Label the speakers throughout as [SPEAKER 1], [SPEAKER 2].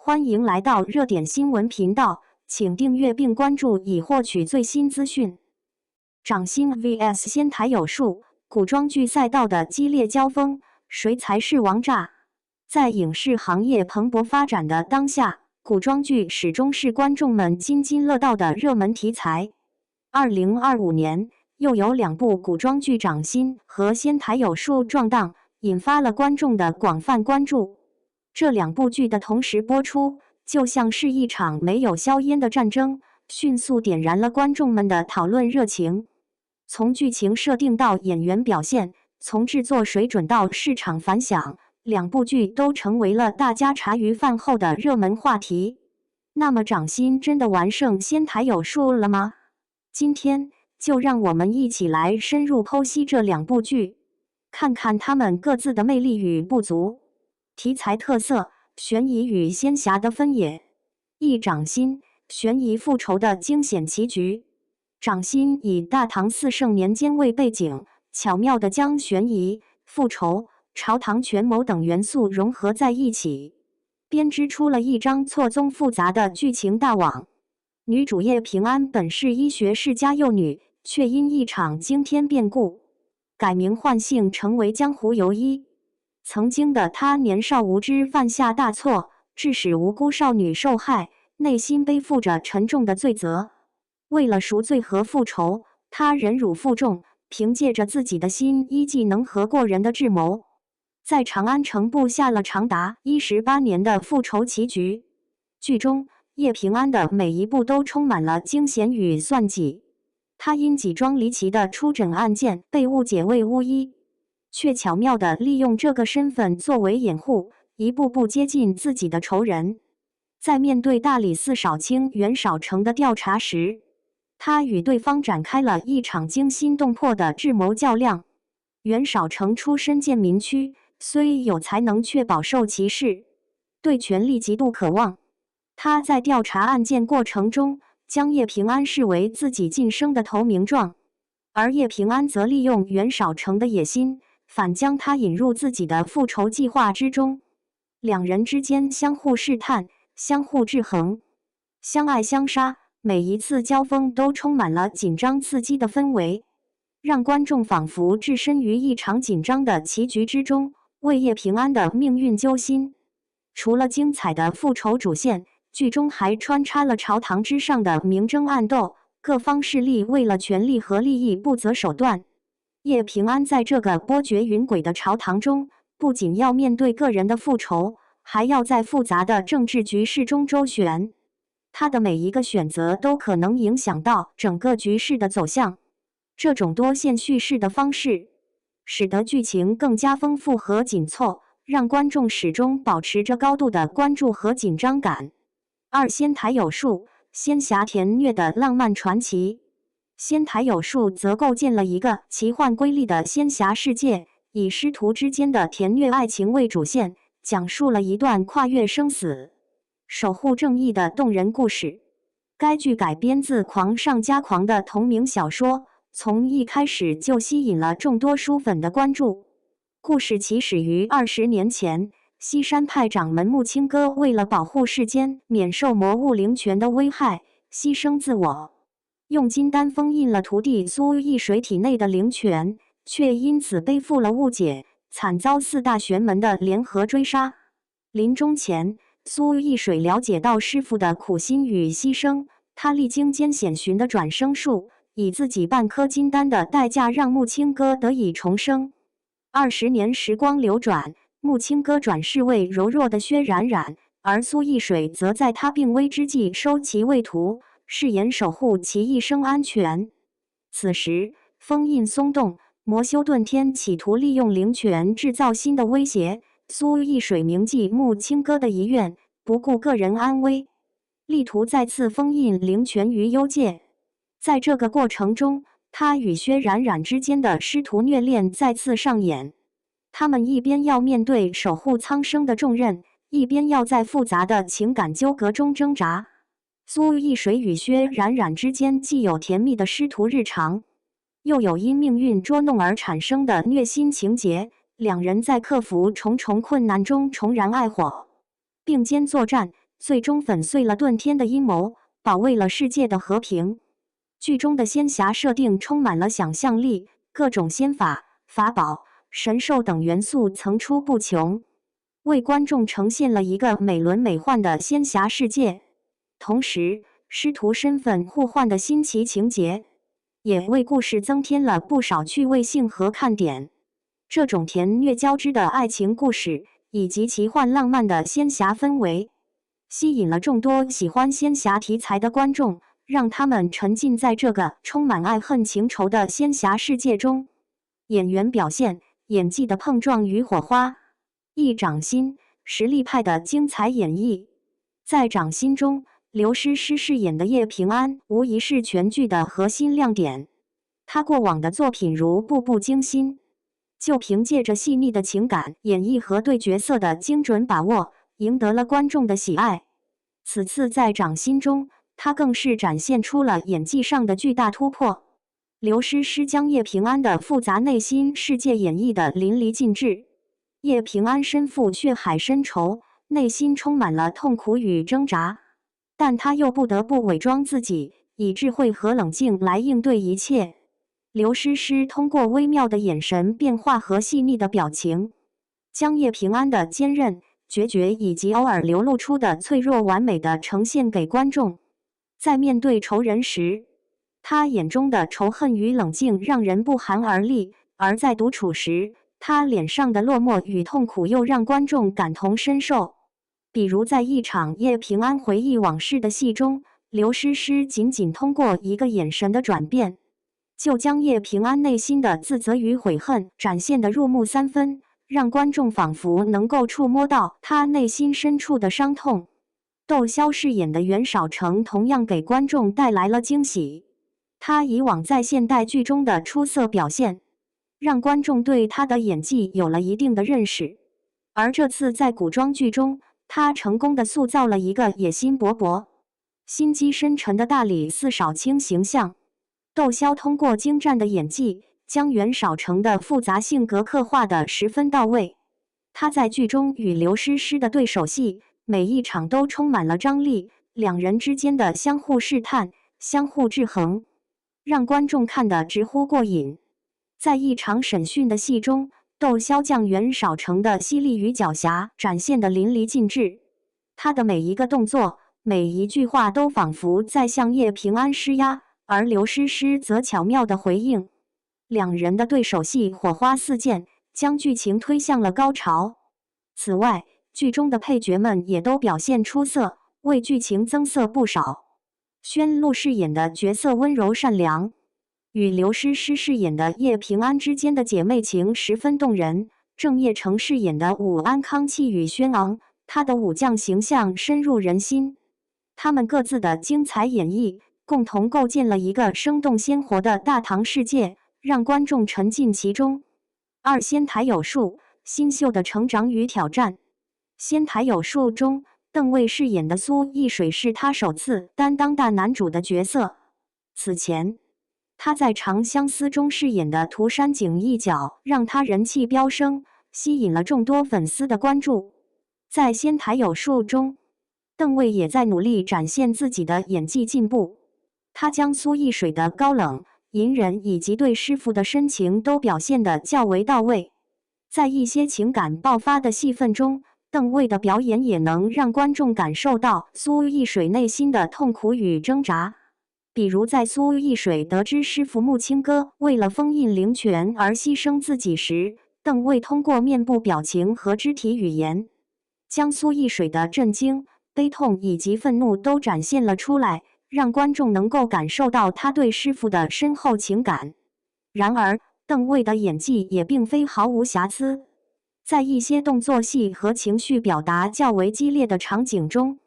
[SPEAKER 1] 欢迎来到热点新闻频道，请订阅并关注以获取最新资讯。掌心 vs 仙台有树，古装剧赛道的激烈交锋，谁才是王炸？在影视行业蓬勃发展的当下，古装剧始终是观众们津津乐道的热门题材。2025年，又有2部古装剧《掌心》和《仙台有树》撞档，引发了观众的广泛关注。这2部剧的同时播出，就像是一场没有硝烟的战争，迅速点燃了观众们的讨论热情。从剧情设定到演员表现，从制作水准到市场反响，2部剧都成为了大家茶余饭后的热门话题。那么，掌心真的完胜仙台有树了吗？今天就让我们一起来深入剖析这2部剧，看看它们各自的魅力与不足。题材特色：悬疑与仙侠的分野。一掌心，悬疑复仇的惊险棋局。掌心以大唐4圣年间为背景，巧妙地将悬疑、复仇、朝堂权谋等元素融合在一起，编织出了一张错综复杂的剧情大网。女主叶平安本是医学世家幼女，却因一场惊天变故，改名换姓成为江湖游医。曾经的她年少无知，犯下大错，致使无辜少女受害，内心背负着沉重的罪责。为了赎罪和复仇，她忍辱负重，凭借着自己的新医技能和过人的智谋，在长安城布下了长达18年的复仇棋局。剧中，叶平安的每一步都充满了惊险与算计。她因几桩离奇的出诊案件被误解为巫医，却巧妙地利用这个身份作为掩护，一步步接近自己的仇人。在面对大理寺少卿袁绍成的调查时，他与对方展开了一场惊心动魄的智谋较量。袁绍成出身贱民区，虽有才能，却饱受歧视，对权力极度渴望。他在调查案件过程中，将叶平安视为自己晋升的投名状，而叶平安则利用袁绍成的野心，反将他引入自己的复仇计划之中。2人之间相互试探，相互制衡，相爱相杀，每一次交锋都充满了紧张刺激的氛围，让观众仿佛置身于一场紧张的棋局之中，为叶平安的命运揪心。除了精彩的复仇主线，剧中还穿插了朝堂之上的明争暗斗，各方势力为了权力和利益不择手段。叶平安在这个波谲云诡的朝堂中，不仅要面对个人的复仇，还要在复杂的政治局势中周旋。他的每一个选择都可能影响到整个局势的走向。这种多线叙事的方式，使得剧情更加丰富和紧凑，让观众始终保持着高度的关注和紧张感。仙台有树，仙侠甜虐的浪漫传奇。仙台有树则构建了一个奇幻瑰丽的仙侠世界，以师徒之间的甜虐爱情为主线，讲述了一段跨越生死、守护正义的动人故事。该剧改编自狂上加狂的同名小说，从一开始就吸引了众多书粉的关注。故事起始于20年前，西山派掌门木清歌为了保护世间免受魔物灵泉的危害，牺牲自我，用金丹封印了徒弟苏易水体内的灵泉，却因此背负了误解，惨遭4大玄门的联合追杀。临终前，苏易水了解到师父的苦心与牺牲，他历经艰险寻的转生术，以自己半颗金丹的代价让木清歌得以重生。20年时光流转，木清歌转世为柔弱的薛冉冉，而苏易水则在他病危之际收其为徒，誓言守护其一生安全。此时，封印松动，魔修遁天企图利用灵泉制造新的威胁。苏易水铭记木清歌的遗愿，不顾个人安危，力图再次封印灵泉于幽界。在这个过程中，他与薛冉冉之间的师徒虐恋再次上演。他们一边要面对守护苍生的重任，一边要在复杂的情感纠葛中挣扎。苏易水与薛冉冉之间既有甜蜜的师徒日常，又有因命运捉弄而产生的虐心情节。2人在克服重重困难中重燃爱火，并肩作战，最终粉碎了遁天的阴谋，保卫了世界的和平。剧中的仙侠设定充满了想象力，各种仙法、法宝、神兽等元素层出不穷，为观众呈现了一个美轮美奂的仙侠世界。同时，师徒身份互换的新奇情节，也为故事增添了不少趣味性和看点。这种甜虐交织的爱情故事，以及奇幻浪漫的仙侠氛围，吸引了众多喜欢仙侠题材的观众，让他们沉浸在这个充满爱恨情仇的仙侠世界中。演员表现、演技的碰撞与火花，一掌心实力派的精彩演绎。在掌心中，刘诗诗饰演的叶平安无疑是全剧的核心亮点。她过往的作品如《步步惊心》，就凭借着细腻的情感演绎和对角色的精准把握，赢得了观众的喜爱。此次在掌心中，她更是展现出了演技上的巨大突破。刘诗诗将叶平安的复杂内心世界演绎得淋漓尽致。叶平安身负血海深仇，内心充满了痛苦与挣扎，但他又不得不伪装自己，以智慧和冷静来应对一切。刘诗诗通过微妙的眼神变化和细腻的表情，将叶平安的坚韧、决绝以及偶尔流露出的脆弱完美的呈现给观众。在面对仇人时，他眼中的仇恨与冷静让人不寒而栗，而在独处时，他脸上的落寞与痛苦又让观众感同身受。比如在一场叶平安回忆往事的戏中，刘诗诗仅通过一个眼神的转变，就将叶平安内心的自责与悔恨展现得入木三分，让观众仿佛能够触摸到他内心深处的伤痛。窦骁饰演的袁绍成同样给观众带来了惊喜。他以往在现代剧中的出色表现，让观众对他的演技有了一定的认识。而这次在古装剧中，他成功地塑造了一个野心勃勃、心机深沉的大理寺少卿形象。窦骁通过精湛的演技，将袁绍成的复杂性格刻画得十分到位。他在剧中与刘诗诗的对手戏，每一场都充满了张力，两人之间的相互试探、相互制衡，让观众看得直呼过瘾。在一场审讯的戏中，窦骁将袁绍成的犀利与狡黠展现得淋漓尽致。他的每一个动作、每一句话都仿佛在向叶平安施压，而刘诗诗则巧妙地回应。两人的对手戏火花四溅，将剧情推向了高潮。此外，剧中的配角们也都表现出色，为剧情增色不少。宣璐饰演的角色温柔善良，与刘诗诗饰演的叶平安之间的姐妹情十分动人。郑业成饰演的武安康气宇轩昂，他的武将形象深入人心。他们各自的精彩演绎，共同构建了一个生动鲜活的大唐世界，让观众沉浸其中。二仙台有树，新秀的成长与挑战。仙台有树中，邓为饰演的苏易水是他首次担当大男主的角色。此前，他在《长相思》中饰演的涂山璟一角，让他人气飙升，吸引了众多粉丝的关注。在《仙台有树》中，邓为也在努力展现自己的演技进步。他将苏易水的高冷、隐忍以及对师傅的深情都表现得较为到位。在一些情感爆发的戏份中，邓为的表演也能让观众感受到苏易水内心的痛苦与挣扎。比如在苏易水得知师傅木青哥为了封印灵泉而牺牲自己时，邓为通过面部表情和肢体语言，将苏易水的震惊、悲痛以及愤怒都展现了出来，让观众能够感受到他对师傅的深厚情感。然而，邓为的演技也并非毫无瑕疵，在一些动作戏和情绪表达较为激烈的场景中，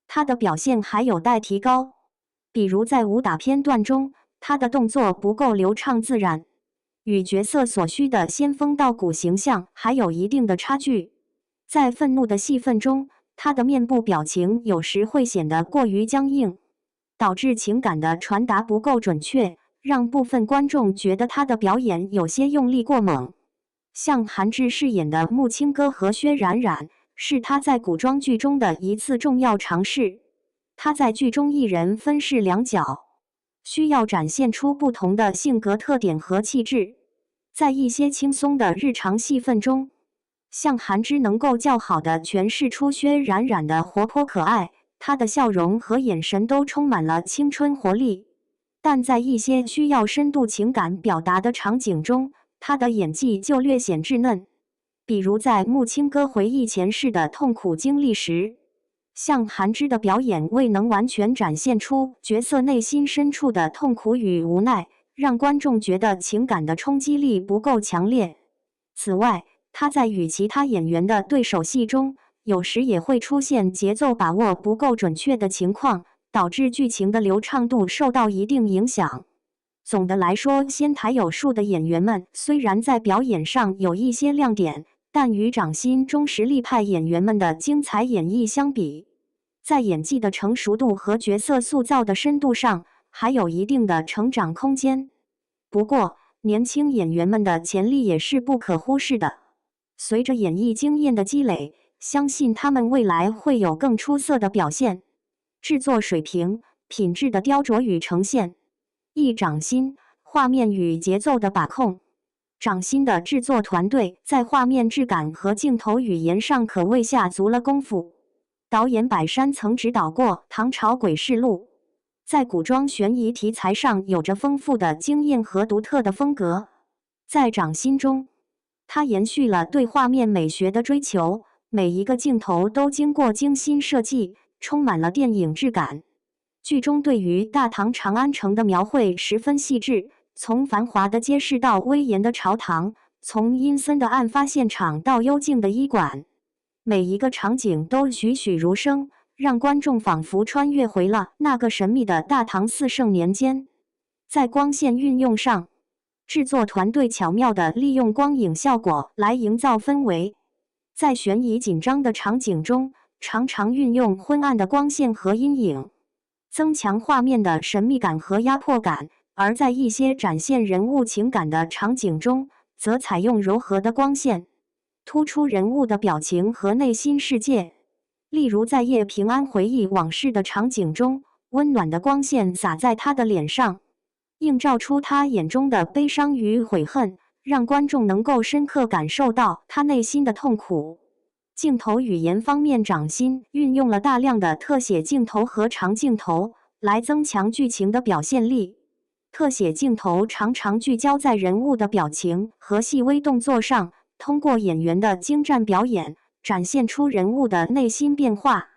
[SPEAKER 1] 他的表现还有待提高。比如在武打片段中，他的动作不够流畅自然，与角色所需的仙风道骨形象还有一定的差距。在愤怒的戏份中，他的面部表情有时会显得过于僵硬，导致情感的传达不够准确，让部分观众觉得他的表演有些用力过猛。像韩志饰演的木青哥和薛冉冉，是他在古装剧中的一次重要尝试。他在剧中一人分饰两角，需要展现出不同的性格特点和气质。在一些轻松的日常戏份中，向寒枝能够较好地诠释出薛冉冉的活泼可爱，她的笑容和眼神都充满了青春活力。但在一些需要深度情感表达的场景中，她的演技就略显稚嫩。比如在木青哥回忆前世的痛苦经历时，向寒枝的表演未能完全展现出角色内心深处的痛苦与无奈，让观众觉得情感的冲击力不够强烈。此外，他在与其他演员的对手戏中，有时也会出现节奏把握不够准确的情况，导致剧情的流畅度受到一定影响。总的来说，仙台有树的演员们虽然在表演上有一些亮点，但与掌心中实力派演员们的精彩演绎相比，在演技的成熟度和角色塑造的深度上，还有一定的成长空间。不过，年轻演员们的潜力也是不可忽视的。随着演艺经验的积累，相信他们未来会有更出色的表现。制作水平、品质的雕琢与呈现，一掌心，画面与节奏的把控。掌心的制作团队在画面质感和镜头语言上可谓下足了功夫。导演柏山曾指导过《唐朝诡事录》，在古装悬疑题材上有着丰富的经验和独特的风格。在掌心中，他延续了对画面美学的追求，每一个镜头都经过精心设计，充满了电影质感。剧中对于大唐长安城的描绘十分细致，从繁华的街市到威严的朝堂，从阴森的案发现场到幽静的医馆，每一个场景都栩栩如生，让观众仿佛穿越回了那个神秘的大唐四圣年间。在光线运用上，制作团队巧妙地利用光影效果来营造氛围，在悬疑紧张的场景中，常常运用昏暗的光线和阴影，增强画面的神秘感和压迫感；而在一些展现人物情感的场景中，则采用柔和的光线，突出人物的表情和内心世界。例如在叶平安回忆往事的场景中，温暖的光线洒在他的脸上，映照出他眼中的悲伤与悔恨，让观众能够深刻感受到他内心的痛苦。镜头语言方面，掌心运用了大量的特写镜头和长镜头来增强剧情的表现力。特写镜头常常聚焦在人物的表情和细微动作上，通过演员的精湛表演，展现出人物的内心变化。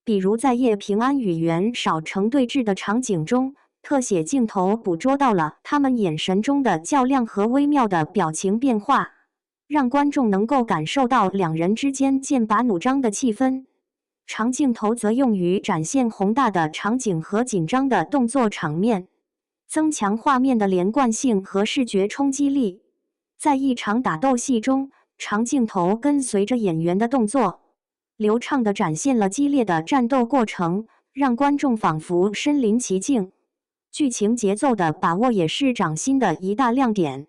[SPEAKER 1] 比如在叶平安与袁绍成对峙的场景中，特写镜头捕捉到了他们眼神中的较量和微妙的表情变化，让观众能够感受到两人之间剑拔弩张的气氛。长镜头则用于展现宏大的场景和紧张的动作场面，增强画面的连贯性和视觉冲击力。在一场打斗戏中，长镜头跟随着演员的动作，流畅地展现了激烈的战斗过程，让观众仿佛身临其境。剧情节奏的把握也是掌心的一大亮点。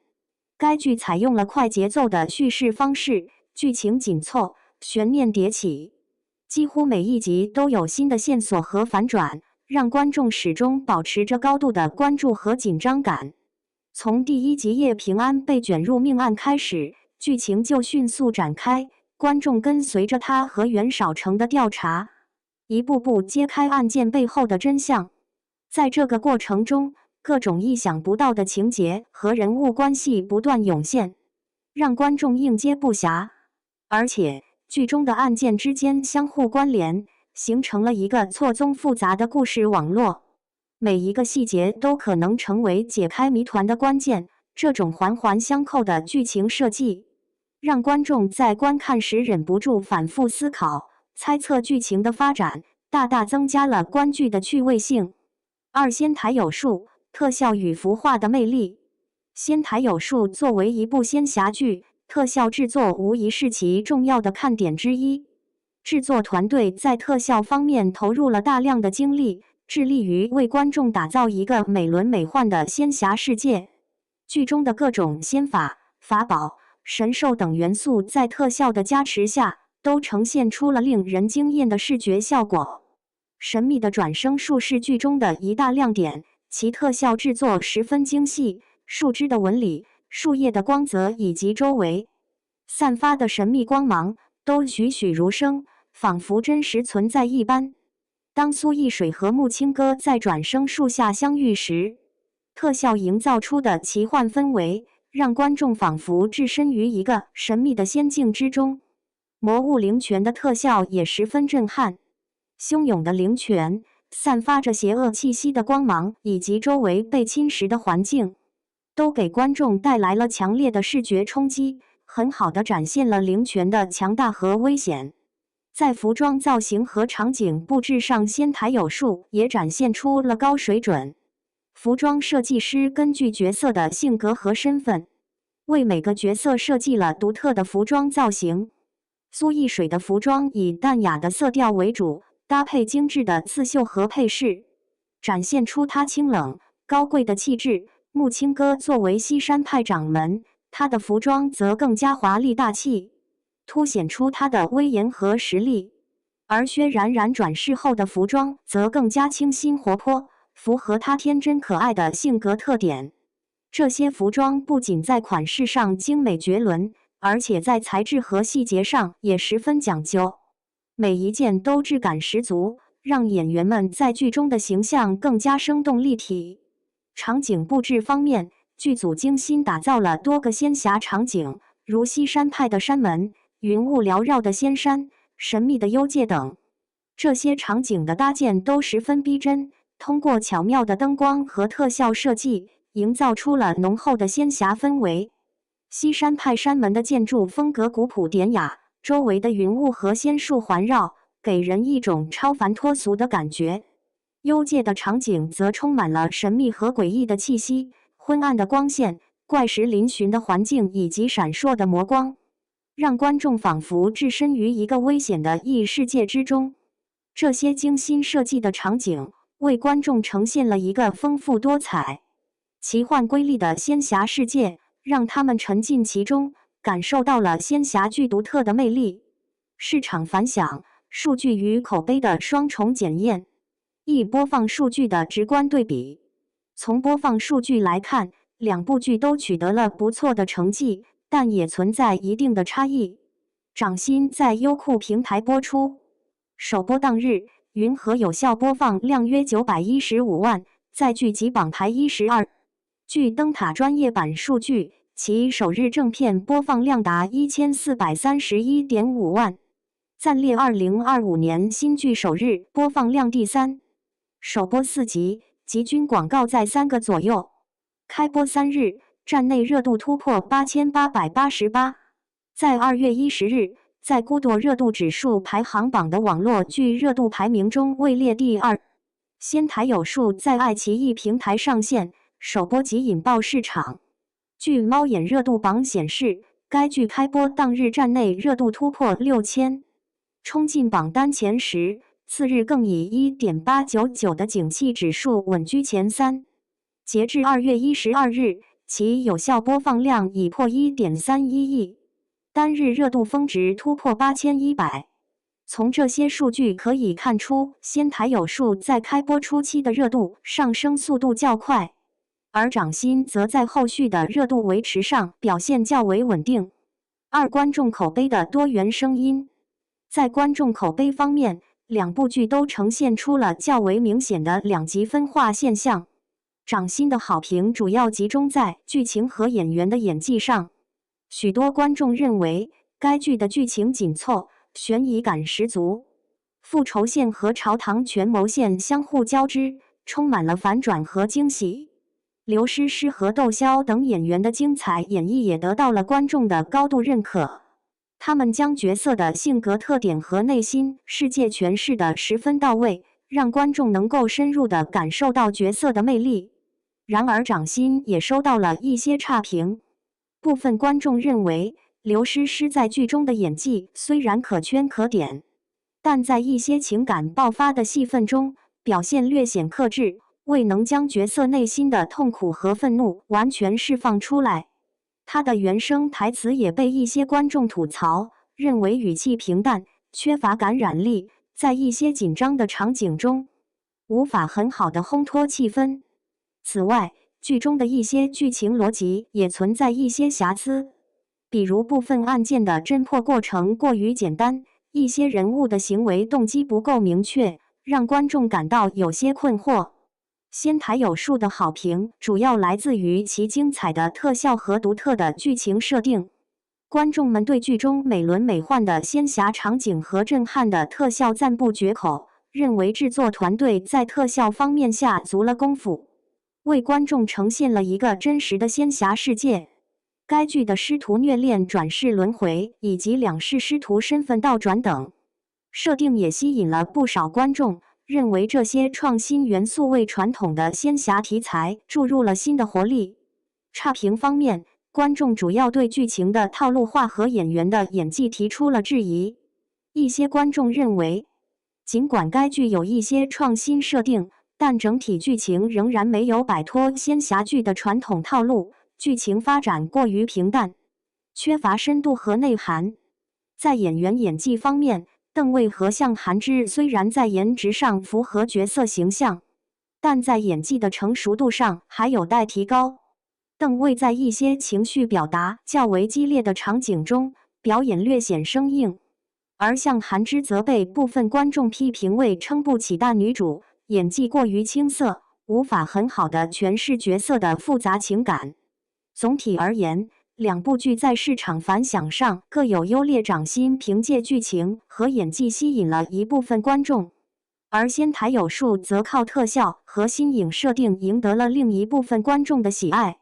[SPEAKER 1] 该剧采用了快节奏的叙事方式，剧情紧凑，悬念迭起，几乎每一集都有新的线索和反转，让观众始终保持着高度的关注和紧张感。从第一集叶平安被卷入命案开始，剧情就迅速展开，观众跟随着他和袁绍成的调查，一步步揭开案件背后的真相。在这个过程中，各种意想不到的情节和人物关系不断涌现，让观众应接不暇。而且，剧中的案件之间相互关联，形成了一个错综复杂的故事网络。每一个细节都可能成为解开谜团的关键。这种环环相扣的剧情设计，让观众在观看时忍不住反复思考、猜测剧情的发展，大大增加了观剧的趣味性。二、仙台有树，特效与服化的魅力。仙台有树作为一部仙侠剧，特效制作无疑是其重要的看点之一。制作团队在特效方面投入了大量的精力，致力于为观众打造一个美轮美奂的仙侠世界。剧中的各种仙法、法宝、神兽等元素在特效的加持下，都呈现出了令人惊艳的视觉效果。神秘的转生术是剧中的一大亮点，其特效制作十分精细，树枝的纹理、树叶的光泽以及周围散发的神秘光芒都栩栩如生，仿佛真实存在一般。当苏一水和木青哥在转生树下相遇时，特效营造出的奇幻氛围，让观众仿佛置身于一个神秘的仙境之中。魔物灵泉的特效也十分震撼，汹涌的灵泉，散发着邪恶气息的光芒，以及周围被侵蚀的环境，都给观众带来了强烈的视觉冲击，很好地展现了灵泉的强大和危险。在服装造型和场景布置上，仙台有树也展现出了高水准。服装设计师根据角色的性格和身份，为每个角色设计了独特的服装造型。苏一水的服装以淡雅的色调为主，搭配精致的刺绣和配饰，展现出他清冷高贵的气质。木青哥作为西山派掌门，他的服装则更加华丽大气，凸显出他的威严和实力。而薛冉冉转世后的服装则更加清新活泼，符合她天真可爱的性格特点。这些服装不仅在款式上精美绝伦，而且在材质和细节上也十分讲究，每一件都质感十足，让演员们在剧中的形象更加生动立体。场景布置方面，剧组精心打造了多个仙侠场景，如西山派的山门、云雾缭绕的仙山、神秘的幽界等。这些场景的搭建都十分逼真，通过巧妙的灯光和特效设计，营造出了浓厚的仙侠氛围。西山派山门的建筑风格古朴典雅，周围的云雾和仙树环绕，给人一种超凡脱俗的感觉。幽界的场景则充满了神秘和诡异的气息，昏暗的光线、怪石嶙峋的环境以及闪烁的魔光，让观众仿佛置身于一个危险的异世界之中。这些精心设计的场景为观众呈现了一个丰富多彩、奇幻瑰丽的仙侠世界，让他们沉浸其中，感受到了仙侠剧独特的魅力。市场反响、数据与口碑的双重检验，一播放数据的直观对比。从播放数据来看，两部剧都取得了不错的成绩，但也存在一定的差异。掌心在优酷平台播出，首播当日，云和有效播放量约915万，在剧集榜排12。据灯塔专业版数据，其首日正片播放量达1431.5万，暂列2025年新剧首日播放量第3。首播4集，集均广告在3个左右。开播3日，站内热度突破8888。在2月10日，在孤独热度指数排行榜的网络剧热度排名中位列第2。仙台有树在爱奇艺平台上线，首播即引爆市场。据猫眼热度榜显示，该剧开播当日站内热度突破6000，冲进榜单前10。次日更以 1.899 的景气指数稳居前3。截至2月12日，其有效播放量已破 1.31 亿，单日热度峰值突破8100。从这些数据可以看出，仙台有树在开播初期的热度上升速度较快，而掌心则在后续的热度维持上表现较为稳定。2、观众口碑的多元声音。在观众口碑方面，两部剧都呈现出了较为明显的两极分化现象。掌心的好评主要集中在剧情和演员的演技上，许多观众认为该剧的剧情紧凑，悬疑感十足，复仇线和朝堂权谋线相互交织，充满了反转和惊喜。刘诗诗和窦骁等演员的精彩演绎也得到了观众的高度认可。他们将角色的性格特点和内心世界诠释得十分到位，让观众能够深入地感受到角色的魅力。然而掌心也收到了一些差评，部分观众认为刘诗诗在剧中的演技虽然可圈可点，但在一些情感爆发的戏份中表现略显克制，未能将角色内心的痛苦和愤怒完全释放出来。他的原声台词也被一些观众吐槽，认为语气平淡，缺乏感染力，在一些紧张的场景中，无法很好的烘托气氛。此外，剧中的一些剧情逻辑也存在一些瑕疵，比如部分案件的侦破过程过于简单，一些人物的行为动机不够明确，让观众感到有些困惑。仙台有树的好评主要来自于其精彩的特效和独特的剧情设定。观众们对剧中美轮美奂的仙侠场景和震撼的特效赞不绝口，认为制作团队在特效方面下足了功夫，为观众呈现了一个真实的仙侠世界。该剧的师徒虐恋、转世轮回以及两世师徒身份倒转等设定也吸引了不少观众，认为这些创新元素为传统的仙侠题材注入了新的活力。差评方面，观众主要对剧情的套路化和演员的演技提出了质疑。一些观众认为，尽管该剧有一些创新设定，但整体剧情仍然没有摆脱仙侠剧的传统套路，剧情发展过于平淡，缺乏深度和内涵。在演员演技方面，邓为和向涵之虽然在颜值上符合角色形象，但在演技的成熟度上还有待提高。邓为在一些情绪表达较为激烈的场景中，表演略显生硬，而向涵之则被部分观众批评为撑不起大女主，演技过于青涩，无法很好地诠释角色的复杂情感。总体而言，两部剧在市场反响上各有优劣。掌心凭借剧情和演技吸引了一部分观众，而仙台有树则靠特效和新颖设定赢得了另一部分观众的喜爱。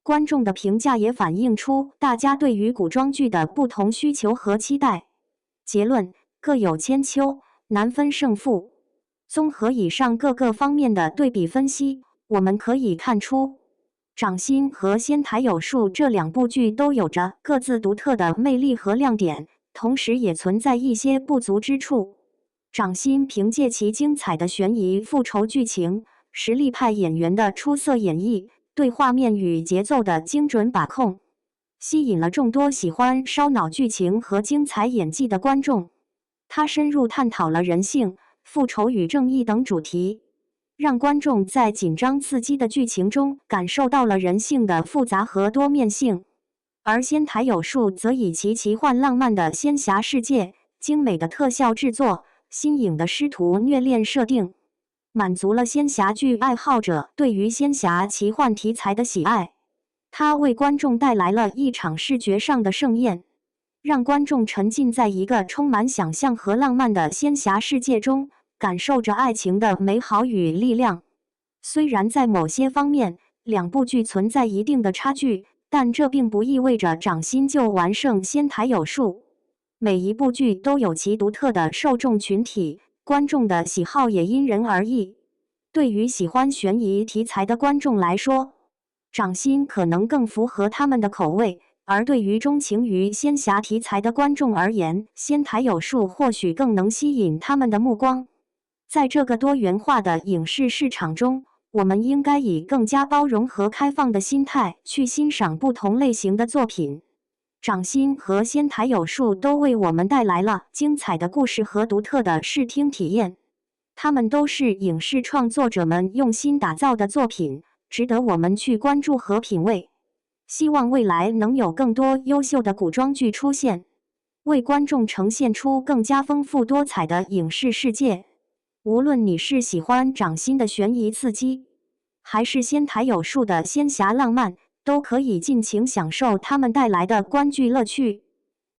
[SPEAKER 1] 观众的评价也反映出大家对于古装剧的不同需求和期待。结论：各有千秋，难分胜负。综合以上各个方面的对比分析，我们可以看出，掌心和仙台有树这两部剧都有着各自独特的魅力和亮点，同时也存在一些不足之处。掌心凭借其精彩的悬疑复仇剧情，实力派演员的出色演绎，对画面与节奏的精准把控，吸引了众多喜欢烧脑剧情和精彩演技的观众。它深入探讨了人性、复仇与正义等主题，让观众在紧张刺激的剧情中感受到了人性的复杂和多面性。而仙台有树则以其奇幻浪漫的仙侠世界、精美的特效制作、新颖的师徒虐恋设定，满足了仙侠剧爱好者对于仙侠奇幻题材的喜爱。它为观众带来了一场视觉上的盛宴，让观众沉浸在一个充满想象和浪漫的仙侠世界中，感受着爱情的美好与力量。虽然在某些方面，两部剧存在一定的差距，但这并不意味着掌心就完胜仙台有树。每一部剧都有其独特的受众群体，观众的喜好也因人而异。对于喜欢悬疑题材的观众来说，掌心可能更符合他们的口味，而对于钟情于仙侠题材的观众而言，仙台有树或许更能吸引他们的目光。在这个多元化的影视市场中，我们应该以更加包容和开放的心态去欣赏不同类型的作品。掌心和仙台有树都为我们带来了精彩的故事和独特的视听体验，它们都是影视创作者们用心打造的作品，值得我们去关注和品味。希望未来能有更多优秀的古装剧出现，为观众呈现出更加丰富多彩的影视世界。无论你是喜欢掌心的悬疑刺激，还是仙台有树的仙侠浪漫，都可以尽情享受他们带来的观剧乐趣。